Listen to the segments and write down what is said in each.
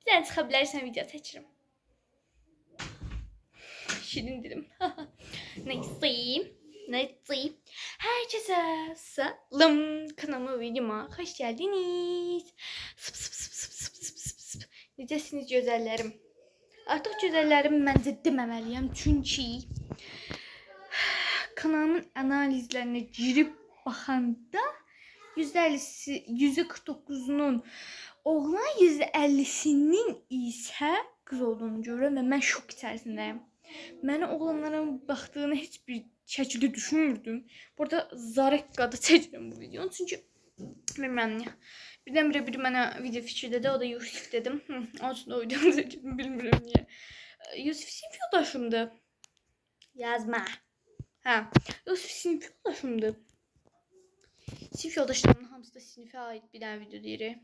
Sən çıxa bilərsən, video çəkirim. Şirin dilim. Neyse. Herkese salam. Kanalıma videoma hoş geldiniz. Necəsiniz gözəllərim? Artıq gözəllərim məncə deməməliyəm. Çünki kanalımın analizlərinə girib baxanda %50'si, %49'unun oğlan, %50'sinin isə qız olduğunu görürəm və mən şok içərisindəyim. Mənə oğlanların baxdığını heç bir şəkildə düşünmürdüm. Burada Zarekka'da çəkirəm bu videonu. Çünki bilmirəm niyə. Birdən-birə biri mənə video fikir dedi, o da Yusif dedim. Aslında o videonu çəkirdim, bilmirəm niyə. Yusif sinif yoldaşımdı. Yazma. Yusif sinif yoldaşımdı. Sinif yoldaşlarımın hamısı da sinifə ait bir dənə video deyir.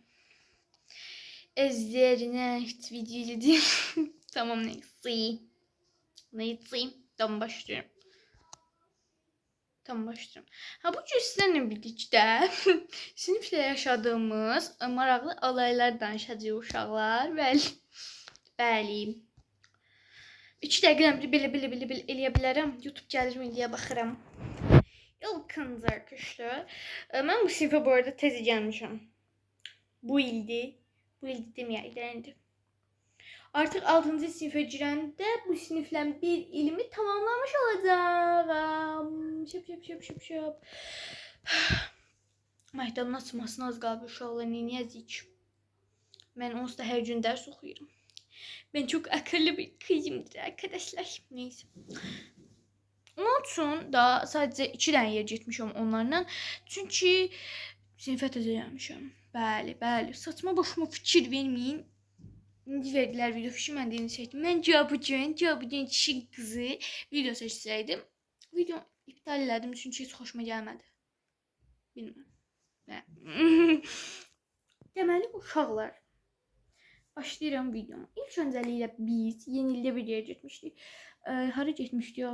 Ezlerine hiç video değil. Tamam neyse. Tamam başlıyorum. Bu cüslerle birlikte sinifle yaşadığımız maraqlı alaylar danışacağıq uşaqlar. Bəli. 2 dəqiqə belə eləyə bilərəm. YouTube gəlir diye baxıram. İlkiniz arkadaşlar. Ben bu sınıfa bu arada tezi gelmişim. Bu ildi deməyəydi. Artıq 6-cı sinifə girəndə bu siniflə bir ilimi tamamlamış olacağım. Şap. Məktəbin açılmasına az qalıb uşaqlar, neyniyəcəyik? Mən onsuz da hər gün dərs oxuyuram. Ben çok akıllı bir kızımdır arkadaşlar. Neyse. Onun üçün da sadəcə 2 dənə yer getmişəm onlarla. Çünki sinifə təzə gəlmişəm. Bəli. Saçma boşuma fikir verməyin. İndi verdilər video fikri, mən də indi çəkdim. Mən Cavabıcın kişi qızı video seçsəydim. Video iptal elədim çünki heç xoşuma gəlmədi. Bilmirəm. Deməli uşaqlar. Başlayıram videomu. İlk öncəliklə biz yeni ildə bir yerə getmişdik. Hara getmişdik?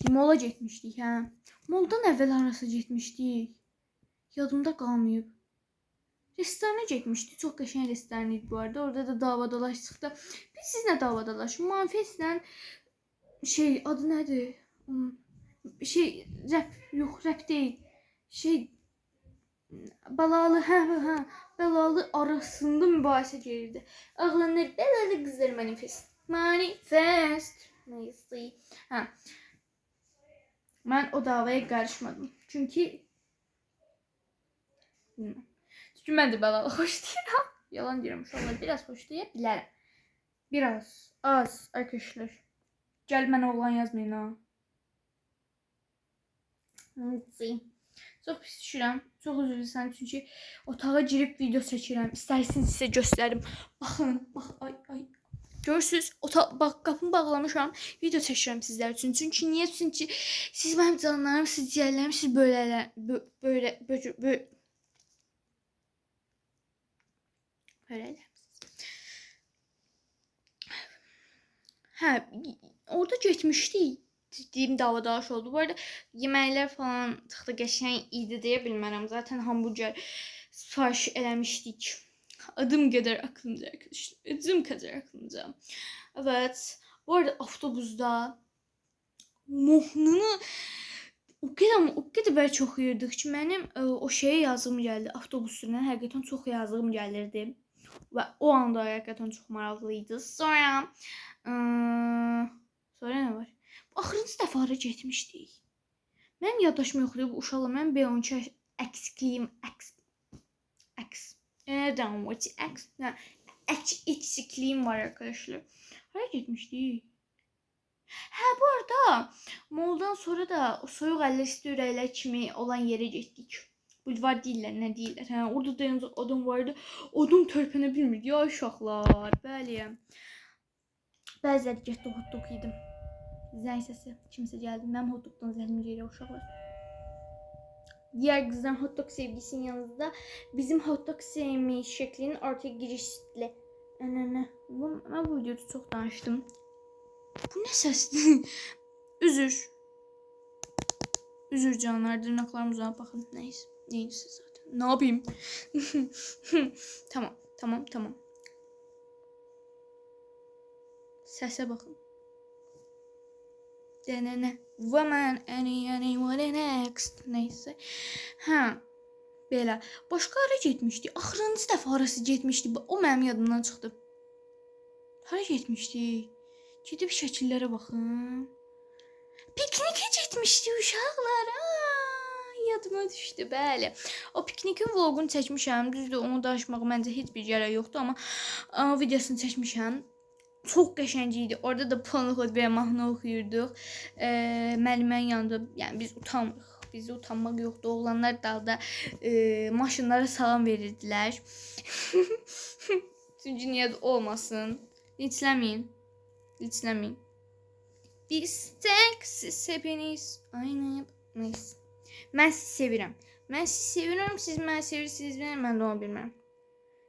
Mola getmişdik, hə. Moldan əvvəl harası getmişdik? Yadımda qalmayıb. Restorana getmişdik. Çox qəşəng restoran idi bu arada. Orada da davadalaşdıqda biz sizinlə davadalaşıb. Manifestlə adı nədir? Rəp deyil. Balalı arasında mübahisə gedirdi. Ağlanır, belalı qızlar manifest. Neyse. Ben o davaya karışmadım. Çünkü mən də belalı xoşlayıram. Yalan deyirəm, uşaqlar biraz xoşlaya bilərəm. Biraz, az arkadaşlar. Gəl mənə oğlan yazmayın ha. Neyse. Çox pis düşürəm. Çox üzr istəyirəm çünki otağa girib video çəkirəm. İstərsiniz sizə göstərim. Baxın, ay. Görürsüz, bax qapımı bağlamışam. Video çəkirəm sizlər üçün. Çünki niyə? Çünki siz mənim canlarım, siz ciyərlərim, siz böyle. Orada getmişdik. Deyim davadaş oldu. Bu arada yeməklər falan çıxdı qəşəng idi deyə bilmərəm. Zaten hamburger sipariş eləmişdik. Adım kadar aklımda arkadaşlar. Adım kadar aklımda. Evet. Bu arada avtobusda mohnunu o kadar böyle çok yiyirdik ki benim o şeye yazığım geldi. Avtobus sürünə həqiqətən çox yazığım gəlirdi. Ve o anda həqiqətən çox maraqlıydı. Sonra ne var? Axırıncı dəfə hara getmişdik? Mənim yaddaşım yoxdur bu uşaqla. Mən B12 eksikliğim. Eksikliğim var arkadaşlar. Hara getmişdik? Bu arada moldan sonra da o soyuq əllər isti ürəklər kimi olan yerə getdik. Bulvar deyirlər, nə deyirlər. Orada dayanacaq adam vardı. Adam törpənə bilmirdi. Ya uşaqlar, bəli. Bəziləri getdi hot-dog yedim. Zəng səsi. Kimsə gəldi. Mənim hot-dogdan zəhlim gelir uşaqlar. Diğer kızların hot-dog sevgisinin yanında bizim hot-dog sevmiş şeklinin ortaya girişli. Ben bu videoda çok danıştım. Bu ne sesdi? Üzür canlar, dırnaklarım uzanıp bakın. Neyse zaten. Ne yapayım? Tamam. Sese bakın. Denene. Woman any what next. Neyse. Ha. Belə. Başqa hara getmişdi? Axırıncı dəfə harası getmişdi? O mənim yadımdan çıxdı. Hara getmişdi? Gedib şəkillərə baxın. Piknikə getmişdi uşaqlar. Yadıma düşdü, bəli. O piknikin vloqunu çəkmişəm. Düzdür, onu danışmağa məncə heç bir gərək yoxdur, amma videosunu çəkmişəm. Çox qəşəng idi. Orada da Ponyhood və mahnı oxuyurduq. Müəllimənin yanında, yəni biz utanmırıq. Bizdə utanmaq yoxdur. Oğlanlar dalda maşınlara salam verirdilər. Çünki niyə olmasın? Linçləməyin. Biz tək hepiniz aynı. Neyse. Mən sizi sevirəm. Siz məni sevirsiniz, mən də onu bilməm.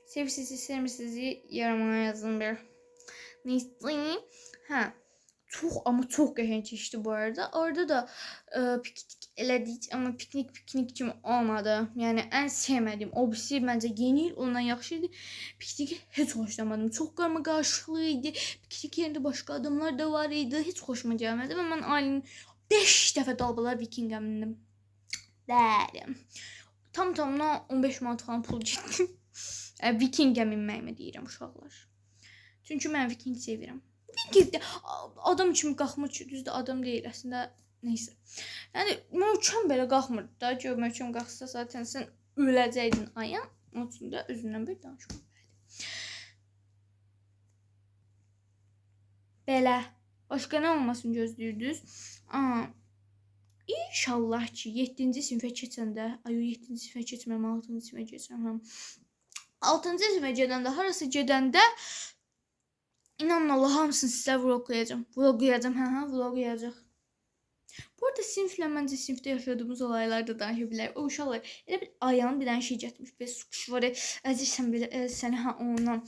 Sevmirsiniz, yaramaya yazın bir. Neyse. Ha. Çox qəşəng keçdi bu arada. Orada da piknik elədik, amma piknik kimi olmadı. Yəni ən sevmədiyim, o birisi məncə yeni il ondan yaxşı idi. Pikniki heç xoşlamadım. Çox qarmaqarışıqlı idi. Piknik yerində başqa adamlar da var idi. Heç xoşuma gəlmədi və mən ailənin 5 dəfə dalbalar Vikingə mindim. Dəli. Tamına 15 manat falan pul getdi. Vikingə minməyimə deyirəm uşaqlar. Çünki mən Viking sevirəm. Viking adam kimi qalxmır ki, düzdür adam deyil əslində. Neysə. Yəni möhkəm belə qalxmır da. Gör möhkəm qalxsa zaten sən öləcəydin ayağın. Onun üçün də özündən bir danışma. Belə. Başqa nə olmasını gözləyirdiniz? İnşallah ki 7-ci sinifə keçəndə, 7-ci sinifə keçməm, 6-cı sinifə keçməm. 6-cı sinifə gedəndə, harası gedəndə İnanın Allah hamısını sizə vloglayacağım. Vloglayacaq. Bu arada siniflə məncə sinifdə yaşadığımız olaylar da danışa bilər. O uşaqlar elə bir ayağın bir dənə şey getmiş. Belə sukuş var. Əzirsən belə səni ondan.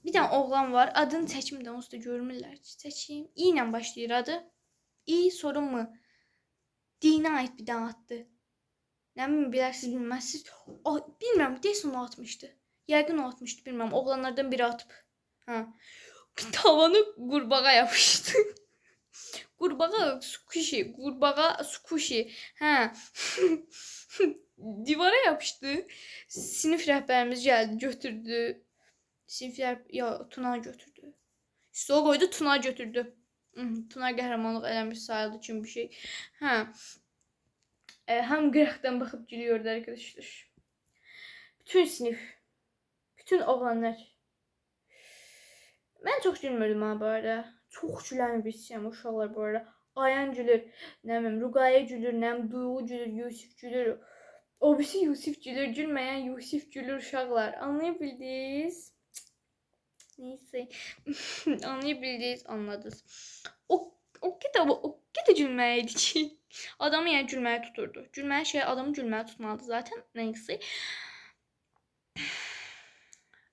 Bir dənə oğlan var. Adını çəkim də onsuz da görmürlər. Çəkim. İ ilə başlayır adı. İ sorun mu? Dinə ait bir dənə addı. Nə bilməm, bilərsiniz, bilməzsiniz. Bilmirəm, deyəsən o atmışdı. Yəqin o atmışdı, bilməm. Oğlanlardan biri atıb. Tavanı qurbağa yapışdı. Qurbağa squishy. Divara yapışdı. Sinif rəhbərimiz gəldi, götürdü. Tuna götürdü. İşte o qoydu, Tuna götürdü. Tuna qəhrəmanlıq eləmiş sayıldı kimi bir şey. Ham qıraqdan baxıb gülüyordu arkadaşlar. Bütün sinif. Bütün oğlanlar. Mən çox gülmürdüm bu arada. Çox güləmi birisiyəm uşaqlar bu arada. Ayan gülür, nə bilim, Ruqaya gülür, nə bilim, Duyğu gülür, Yusif gülür. O birisi Yusif gülür, gülməyən Yusif gülür uşaqlar. Anlayabildiniz? Neyse. Anlayabildiniz, anladınız. O kitabı o qədər gülməyə idi ki, adamı yəni gülməyə tuturdu. Gülməyə şey adamı gülməyə tutmalıdı zaten. Neyse.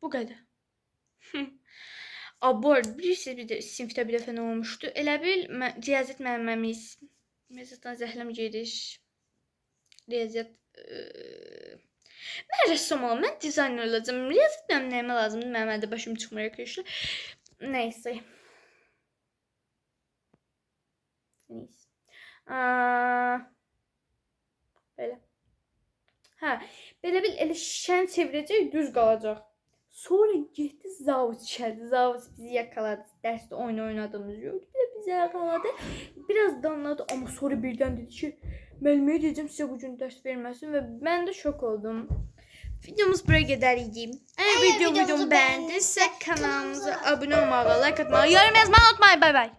Bu qədər. Bu arada bilirsiniz bir də sinifdə bir dəfə nə olmuşdu? Elə bil riyaziyyat müəllimimiz Riyaziyyatdan zəhləm gedir. Riyaziyyat mən rəssam olacağam, mən dizayner olacağam. Riyaziyyat mənim nəyimə lazımdır? Mənim də başım çıxmır arkadaşlar. Neyse. Belə. Belə bil elə şən çevirəcək, düz qalacaq. Sonra getdi zavut içərdi. Zavut bizi yakaladı. Dərsdə oyun oynadığımız gördü. Bir də bizi yakaladı. Biraz danladı amma sonra birdən dedi ki, müəllimə deyəcəm sizə bu gün dərs verməsin və mən də şok oldum. Videomuz buraya qədər idi. Əgər videomu bəyəndinizsə kanalımıza abunə olmağı, like atmağı, yorum yazmağı unutmayın. Bay bay.